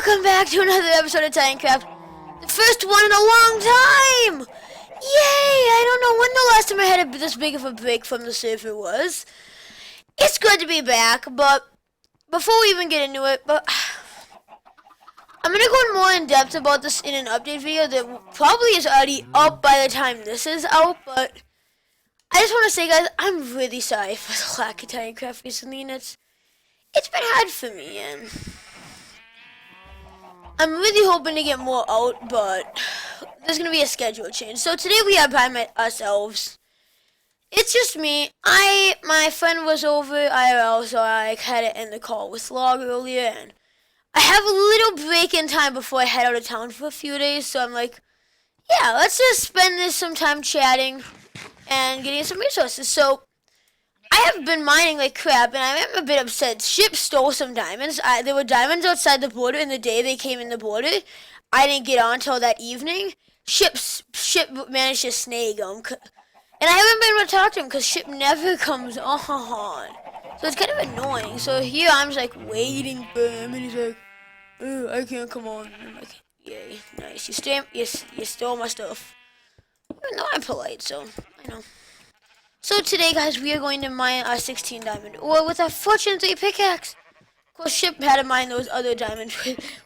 Welcome back to another episode of Titancraft. The first one in a long time! Yay! I don't know when the last time I had this big of a break from the server was. It's good to be back, but before we even get into it, I'm going to go more in depth about this in an update video that probably is already up by the time this is out, but I just want to say, guys, I'm really sorry for the lack of Titancraft recently, and it's been hard for me, and I'm really hoping to get more out, but there's going to be a schedule change. So today we are by ourselves. It's just me. My friend was over IRL, so I had to end the call with Log earlier, and I have a little break in time before I head out of town for a few days, so I'm like, yeah, let's just spend some time chatting and getting some resources. So I have been mining like crap, and I'm a bit upset. Ship stole some diamonds. There were diamonds outside the border, and the day they came in the border, I didn't get on until that evening. Ship managed to snag them, and I haven't been able to talk to him because Ship never comes on. So it's kind of annoying. So here I'm just like waiting for him, and he's like, "Oh, I can't come on." And I'm like, "Yay, nice. You stole my stuff." Even though I'm polite, so I know. So today, guys, we are going to mine our 16 diamond ore with our Fortune 3 pickaxe. Of course, Ship had to mine those other diamonds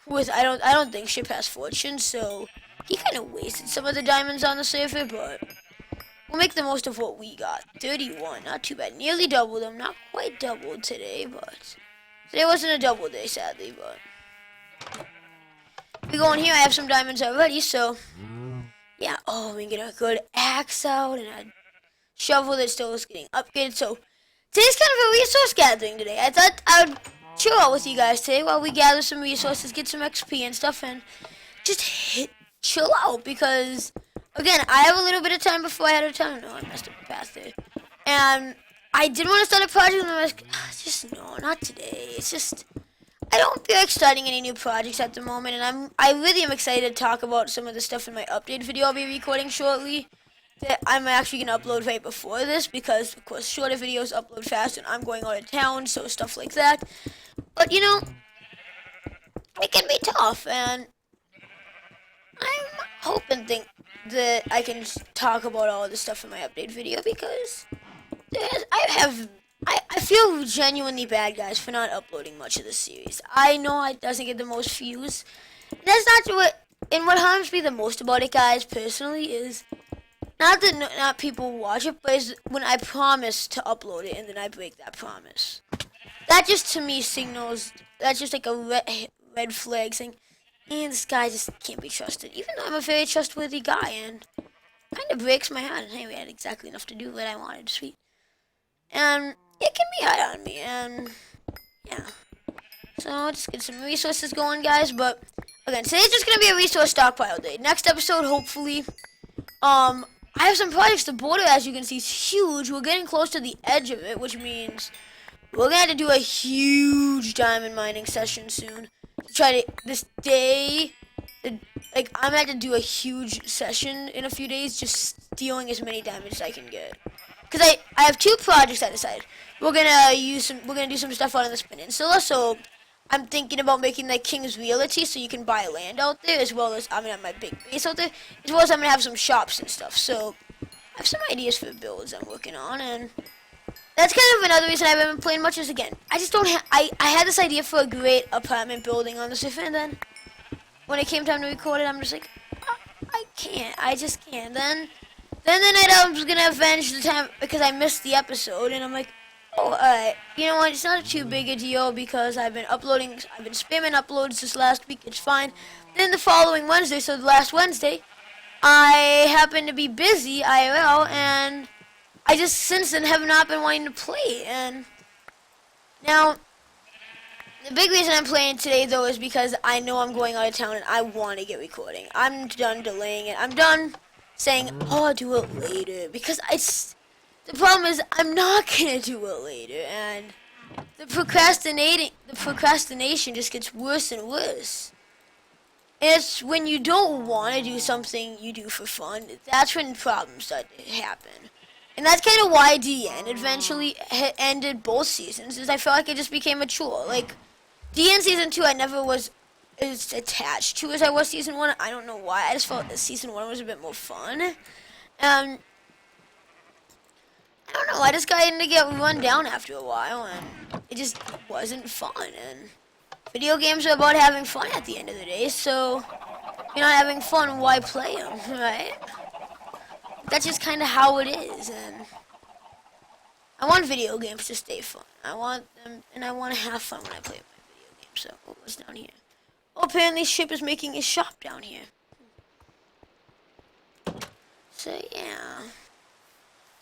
with I don't think Ship has fortune, so he kind of wasted some of the diamonds on the server, but we'll make the most of what we got. 31, not too bad. Nearly doubled them, not quite doubled today, but today wasn't a double day, sadly, but we go in here. I have some diamonds already, so yeah. Oh, we can get a good axe out and a shovel that still is getting upgraded. So today's kind of a resource gathering today. I thought I would chill out with you guys today while we gather some resources, get some XP and stuff, and just chill out, because again, I have a little bit of time before I head out of town. No, I messed up the path there, and I did want to start a project, and I was like, just no, not today. It's just I don't feel like starting any new projects at the moment, and I really am excited to talk about some of the stuff in my update video I'll be recording shortly that I'm actually going to upload right before this, because of course shorter videos upload fast and I'm going out of town, so stuff like that. But you know, it can be tough, and I'm hoping that I can talk about all this stuff in my update video, because I feel genuinely bad, guys, for not uploading much of this series. I know it doesn't get the most views. That's not what harms me the most about it, guys, personally, is not that not people watch it, but is when I promise to upload it and then I break that promise. That just to me signals, that's just like a red flag saying, this guy just can't be trusted. Even though I'm a very trustworthy guy, and kind of breaks my heart. And hey, we had exactly enough to do what I wanted, sweet. And it can be hard on me, and yeah. So I'll just get some resources going, guys. But again, today's just gonna be a resource stockpile day. Next episode, hopefully, I have some projects. The border, as you can see, is huge. We're getting close to the edge of it, which means we're gonna have to do a huge diamond mining session soon. To try to this day, like I'm gonna have to do a huge session in a few days, just stealing as many diamonds as I can get. Cause I have two projects I decided. We're gonna do some stuff out on this peninsula. So I'm thinking about making like King's Realty, so you can buy land out there, as well as I'm gonna have my big base out there, as well as I'm gonna have some shops and stuff. So I have some ideas for builds I'm working on, and that's kind of another reason I haven't been playing much. Is again, I just don't have. I had this idea for a great apartment building on the server, and then when it came time to record it, I'm just like, I can't. I just can't. Then the night I was gonna avenge the time because I missed the episode, and I'm like, oh, alright, you know what, it's not too big a deal because I've been spamming uploads this last week, it's fine. Then the following Wednesday, so the last Wednesday, I happened to be busy IRL, and I just since then have not been wanting to play. And now, the big reason I'm playing today, though, is because I know I'm going out of town and I want to get recording. I'm done delaying it. I'm done saying, oh, I'll do it later, because the problem is I'm not gonna do it later, and the procrastination just gets worse and worse. And it's when you don't want to do something you do for fun, that's when problems start to happen. And that's kind of why DN eventually ended both seasons, is I felt like it just became a chore. Like, DN Season 2, I never was as attached to as I was season 1. I don't know why. I just felt that season 1 was a bit more fun. I don't know. I just got into get run down after a while, and it just wasn't fun. And video games are about having fun at the end of the day. So if you're not having fun, why play them, right? That's just kind of how it is. And I want video games to stay fun. I want them, and I want to have fun when I play my video games. So what was down here? Oh, apparently Ship is making a shop down here. So yeah.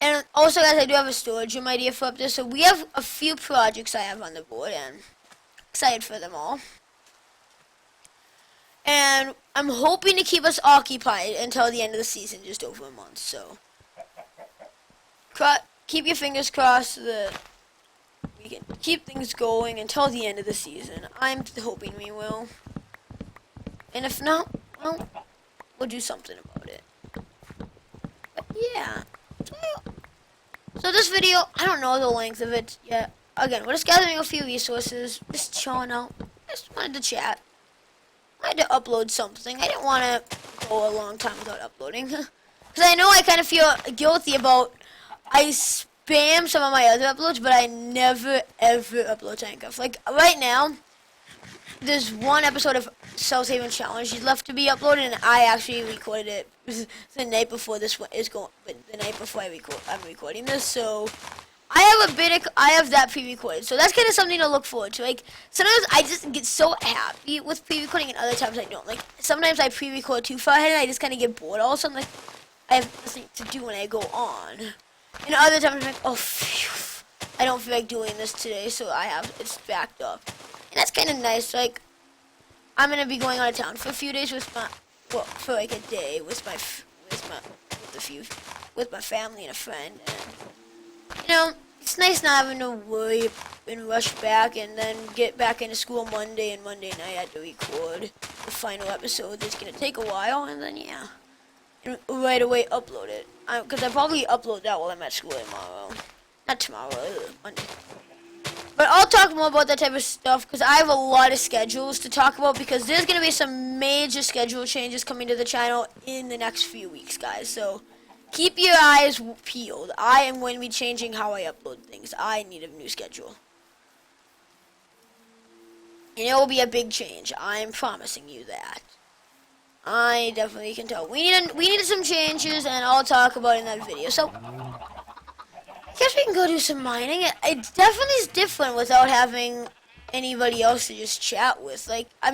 And also, guys, I do have a storage room idea for up there. So we have a few projects I have on the board, and excited for them all. And I'm hoping to keep us occupied until the end of the season, just over a month. So keep your fingers crossed that we can keep things going until the end of the season. I'm hoping we will. And if not, well, we'll do something about it. But yeah. So this video, I don't know the length of it yet. Again, we're just gathering a few resources, just chilling out. Just wanted to chat. I had to upload something. I didn't want to go a long time without uploading. Because I know I kind of feel guilty about, I spam some of my other uploads, but I never ever upload Titancraft. Like right now, there's one episode of South Haven Challenge left to be uploaded, and I actually recorded it the night before this one is going. But the night before I'm recording this, so I have that pre-recorded. So that's kind of something to look forward to. Like sometimes I just get so happy with pre-recording, and other times I don't. Like sometimes I pre-record too far ahead, and I just kind of get bored. All of a sudden, like I have nothing to do when I go on, and other times I'm like, oh, phew, I don't feel like doing this today, so it's backed up. And that's kind of nice. Like, I'm gonna be going out of town for a few days for like a day with my family and a friend. And it's nice not having to worry and rush back and then get back into school Monday, and Monday night I had to record the final episode. That's gonna take a while, and then yeah, and right away upload it. Because I probably upload that while I'm at school tomorrow. Not tomorrow, Monday. But I'll talk more about that type of stuff because I have a lot of schedules to talk about, because there's going to be some major schedule changes coming to the channel in the next few weeks, guys. So keep your eyes peeled. I am going to be changing how I upload things. I need a new schedule. And it will be a big change. I'm promising you that. I definitely can tell. We needed some changes, and I'll talk about it in that video. So I guess we can go do some mining. It definitely is different without having anybody else to just chat with. Like, I've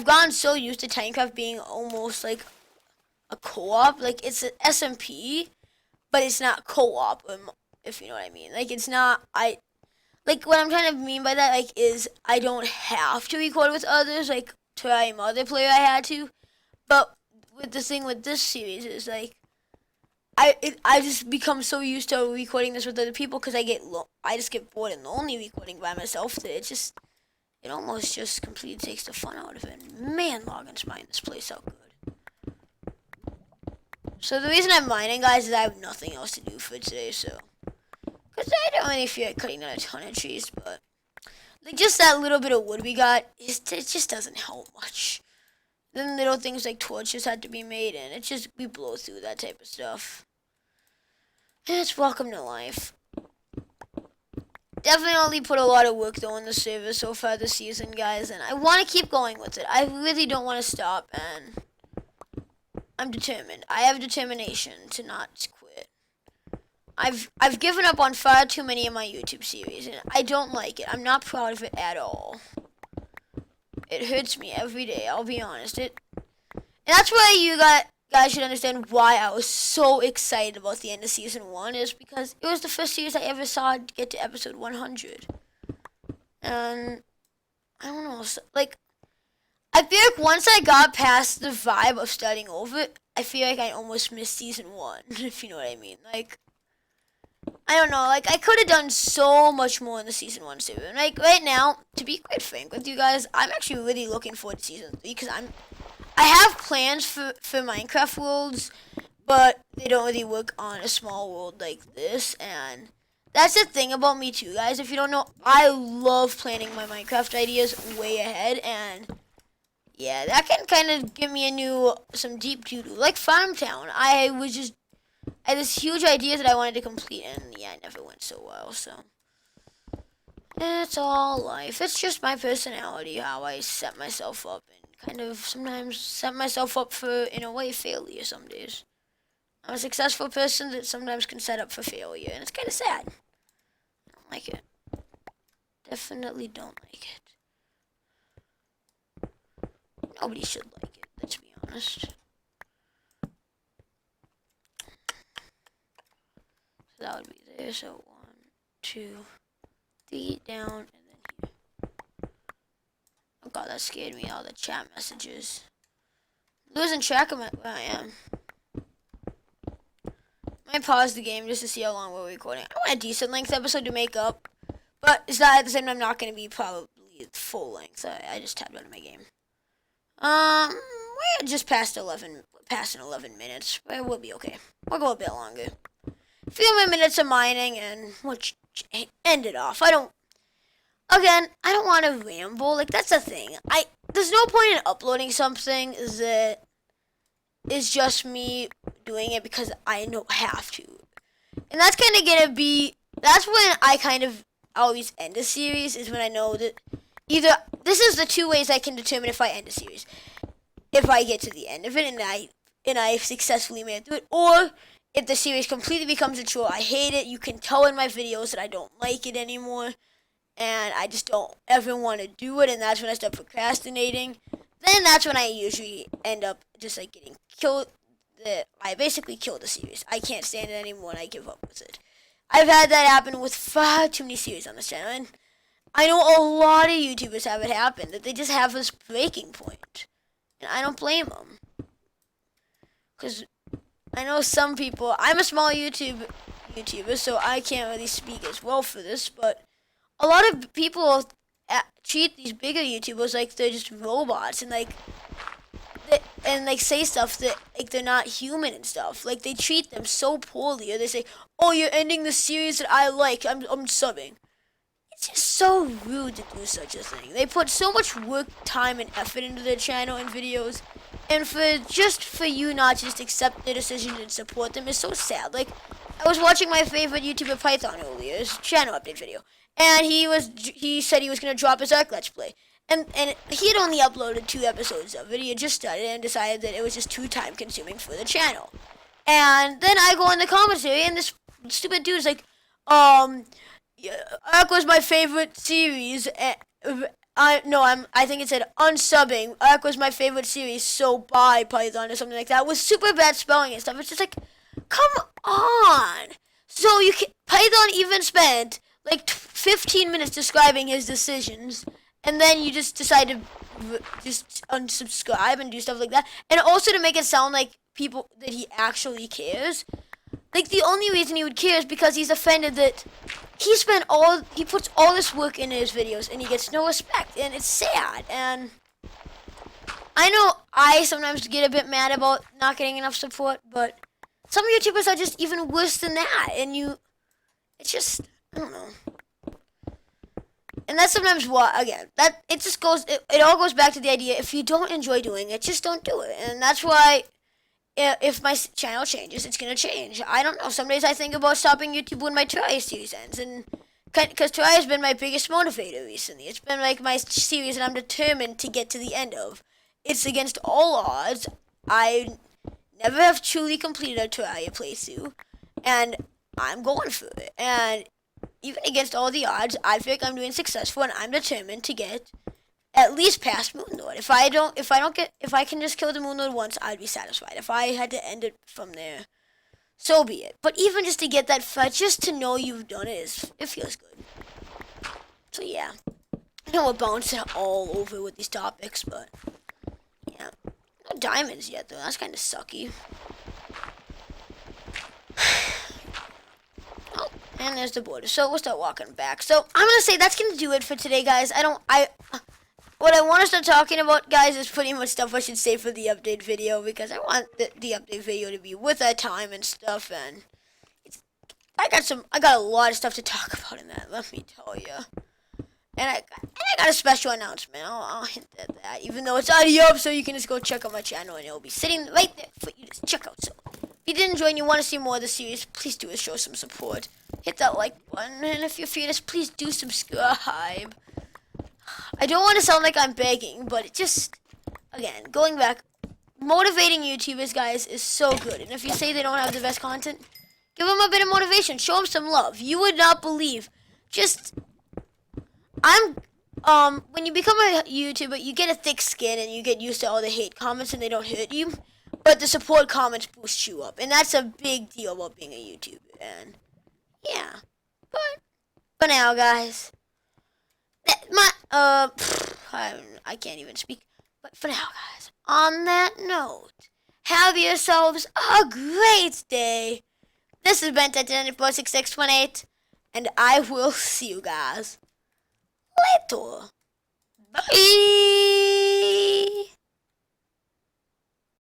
gone so used to Titancraft being almost like a co-op. Like, it's an SMP, but it's not co-op, if you know what I mean. Like, it's not, like, what I'm trying to mean by that, like, is I don't have to record with others, like, try multiplayer I had to. But with the thing with this series is, like, I just become so used to recording this with other people because I just get bored and lonely recording by myself that it almost just completely takes the fun out of it. Man, Logan's mining this place out good. So the reason I'm mining, guys, is I have nothing else to do for today. So because I don't really feel like cutting down a ton of trees, but like just that little bit of wood we got, it just doesn't help much. Then little things like torches had to be made, and we blow through that type of stuff. And it's welcome to life. Definitely put a lot of work though in the server so far this season, guys, and I want to keep going with it. I really don't want to stop, and I'm determined. I have determination to not quit. I've given up on far too many of my YouTube series, and I don't like it. I'm not proud of it at all. It hurts me every day, I'll be honest. And that's why you guys should understand why I was so excited about the end of season 1, is because it was the first series I ever saw get to episode 100. And I don't know, like, I feel like once I got past the vibe of starting over, I feel like I almost missed season 1, if you know what I mean. Like, I don't know, like, I could have done so much more in the season 1 server. Like, right now, to be quite frank with you guys, I'm actually really looking forward to season 3, because I have plans for Minecraft worlds, but they don't really work on a small world like this, and That's the thing about me too, guys. If you don't know, I love planning my Minecraft ideas way ahead, and yeah, that can kind of give me some deep doo-doo. Like Farmtown, I had this huge idea that I wanted to complete, and yeah, it never went so well, so. It's all life. It's just my personality, how I set myself up, and kind of sometimes set myself up for, in a way, failure some days. I'm a successful person that sometimes can set up for failure, and it's kind of sad. I don't like it. Definitely don't like it. Nobody should like it, let's be honest. So that would be there, so 1, 2, 3, down, and then here. Oh god, that scared me, all the chat messages. Losing track of where I am. I might pause the game just to see how long we're recording. I want a decent length episode to make up, but it's not, at the same time, not going to be probably full length. I just tapped out of my game. We're just past 11 minutes. We'll be okay. We'll go a bit longer. A few more minutes of mining, and we'll end it off. I don't want to ramble. Like, that's the thing. There's no point in uploading something that is just me doing it because I don't have to. And that's kind of going to be, that's when I kind of always end a series, is when I know that either, this is the two ways I can determine if I end a series. If I get to the end of it and I successfully made it through it, or if the series completely becomes a chore, I hate it, you can tell in my videos that I don't like it anymore, and I just don't ever want to do it, and that's when I start procrastinating. Then that's when I usually end up just like getting killed. I basically killed the series. I can't stand it anymore, and I give up with it. I've had that happen with far too many series on this channel, and I know a lot of YouTubers have it happen, that they just have this breaking point, and I don't blame them. Because I know some people, I'm a small YouTuber, so I can't really speak as well for this, but a lot of people treat these bigger YouTubers like they're just robots, and say stuff that like they're not human and stuff. Like they treat them so poorly, or they say, "Oh, you're ending the series that I like. I'm subbing." It's just so rude to do such a thing. They put so much work, time, and effort into their channel and videos, and for you not to just accept their decision and support them is so sad. Like I was watching my favorite YouTuber Python earlier, his channel update video, and he said he was gonna drop his Ark Let's Play. And he had only uploaded 2 episodes of it. He had just started and decided that it was just too time consuming for the channel. And then I go in the commentary, and this stupid dude's like, Ark was my favorite series. I think it said unsubbing. Ark was my favorite series, so bye Python or something like that, with super bad spelling and stuff. It's just like, come on. So Python even spent like 15 minutes describing his decisions. And then you just decide to just unsubscribe and do stuff like that. And also to make it sound like people that he actually cares. Like the only reason he would care is because he's offended that he puts all this work into his videos and he gets no respect. And it's sad. And I know I sometimes get a bit mad about not getting enough support, but some YouTubers are just even worse than that. And it's just, I don't know. And that's sometimes it all goes back to the idea, if you don't enjoy doing it, just don't do it. And that's why, if my channel changes, it's going to change. I don't know, some days I think about stopping YouTube when my Terraria series ends, and because Terraria has been my biggest motivator recently. It's been like my series that I'm determined to get to the end of. It's against all odds. I never have truly completed a Terraria playthrough, and I'm going for it. And even against all the odds, I feel like I'm doing successful, and I'm determined to get at least past Moon Lord. If I can just kill the Moon Lord once, I'd be satisfied. If I had to end it from there, so be it. But even just to get that fight, just to know you've done it, it feels good. So yeah, I know we're bouncing all over with these topics, but yeah, no diamonds yet though. That's kind of sucky. Oh, and there's the border. So we'll start walking back. So I'm gonna say that's gonna do it for today, guys. What I want to start talking about, guys, is pretty much stuff I should say for the update video, because I want the update video to be with our time and stuff, and I got a lot of stuff to talk about in that, let me tell you. And I got a special announcement. I'll hint at that, even though it's already up, so you can just go check out my channel, and it'll be sitting right there for you to check out. So, if you did enjoy and you want to see more of the series, please do show some support. Hit that like button, and if you're feeling this, please do subscribe. I don't want to sound like I'm begging, but it just, again, going back, motivating YouTubers, guys, is so good. And if you say they don't have the best content, give them a bit of motivation. Show them some love. You would not believe. When you become a YouTuber, you get a thick skin and you get used to all the hate comments and they don't hurt you. But the support comments boost you up. And that's a big deal about being a YouTuber. And, yeah. But, for now, guys, I can't even speak. But for now, guys, on that note, have yourselves a great day. This has been Titancraft and I will see you guys later. Bye.